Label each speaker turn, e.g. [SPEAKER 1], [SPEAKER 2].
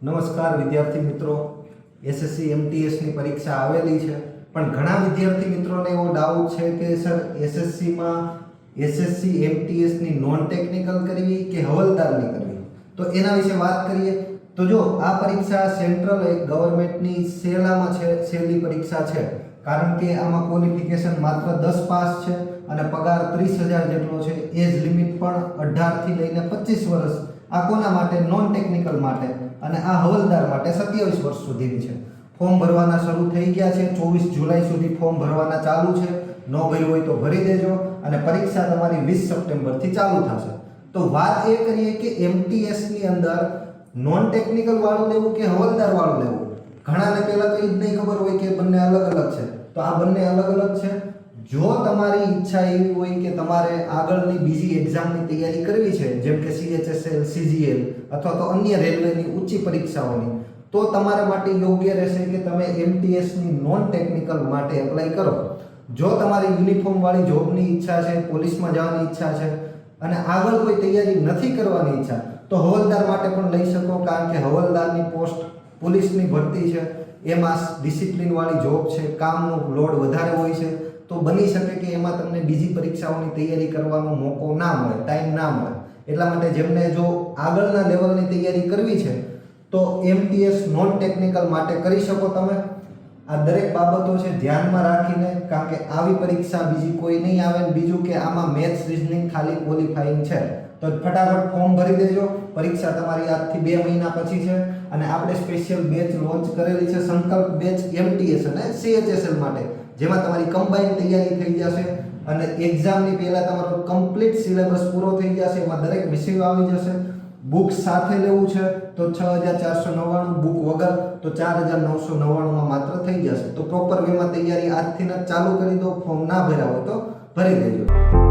[SPEAKER 1] નમસ્કાર વિદ્યાર્થી મિત્રો, એસએસસી એમટીએસ ની પરીક્ષા આવેલી છે, પણ ઘણા વિદ્યાર્થી મિત્રોને એવો ડાઉટ છે કે સર એસએસસી એમટીએસ ની નોન ટેકનિકલ કરવી કે હવલદારની કરવી. તો એના વિશે વાત કરીએ તો જો આ પરીક્ષા સેન્ટ્રલ ગવર્નમેન્ટની સહેલી પરીક્ષા છે, કારણ કે આમાં ક્વોલિફિકેશન માત્ર 10 પાસ છે અને પગાર 30,000 જેટલો છે. એજ લિમિટ પણ 18 થી લઈને 25 વર્ષ. આ કોના માટે? નોન ટેકનિકલ માટે. અને આ હવલદાર માટે 27 વર્ષ સુધીની છે. ફોર્મ ભરવાના શરૂ થઈ ગયા છે. 24 જુલાઈ સુધી ફોર્મ ભરવાના ચાલુ છે. ન ભર્યું હોય તો ભરી દેજો અને પરીક્ષા તમારી 20 સપ્ટેમ્બરથી ચાલુ થશે. તો વાત એ કરીએ કે એમટીએસ ની અંદર નોન ટેકનિકલ વાળું લેવું કે હવલદાર વાળું લેવું. ઘણાને પહેલા તો એ જ નહીં ખબર હોય કે બંને અલગ અલગ છે. તો આ બંને અલગ અલગ છે. જો તમારી ઈચ્છા એવી હોય કે તમારે આગળની બીજી એક્ઝામની તૈયારી કરવી છે, જેમ કે CHSL, CGL અથવા તો અન્ય રેલવેની ઊંચી પરીક્ષાઓની, તો તમારા માટે યોગ્ય રહેશે કે તમે MTS ની નોન ટેકનિકલ માટે એપ્લાય કરો. જો તમારી યુનિફોર્મ વાળી જોબની ઈચ્છા છે, પોલીસમાં જવાની ઈચ્છા છે અને આગળ કોઈ તૈયારી નથી કરવાની ઈચ્છા, તો હવલદાર માટે પણ લઈ શકો, કારણ કે હવલદારની પોસ્ટ પોલીસની ભરતી છે, એમાં ડિસિપ્લિન વાળી જોબ છે, કામનો લોડ વધારે હોય છે. તો બની શકે કે એમાં તમને બીજી પરીક્ષાઓની તૈયારી કરવાનો મોકો ના મળે, ટાઈમ ના મળે. એટલા માટે જેમને જો આગળના લેવલની તૈયારી કરવી છે તો MTS નોન ટેકનિકલ માટે કરી શકો તમે. આ દરેક બાબતો છે ધ્યાનમાં રાખીને, કારણ કે આવી પરીક્ષા બીજી કોઈ નહીં આવે. બીજું કે આમાં મેથ્સ રીઝનિંગ ખાલી ક્વોલિફાઈંગ છે. તો ફટાફટ ફોર્મ ભરી દેજો. પરીક્ષા તમારી આજથી 2 મહિના પછી છે અને આપણે સ્પેશિયલ બેચ લોન્ચ કરેલી છે, સંકલ્પ બેચ MTS અને CHSL માટે, જેમાં તમારી કમ્બાઈન તૈયારી થઈ જશે અને એક્ઝામની પહેલા તમારો કમ્પ્લીટ સિલેબસ પૂરો થઈ જશે. એમાં દરેક વિષયો આવી જશે. બુક સાથે લેવું છે તો 6,499, બુક વગર તો 4,999 માત્ર થઈ જશે. તો પ્રોપર વેમાં તૈયારી આજથી જ ચાલુ કરી દો. ફોર્મ ના ભર્યા હોય તો ભરી દેજો.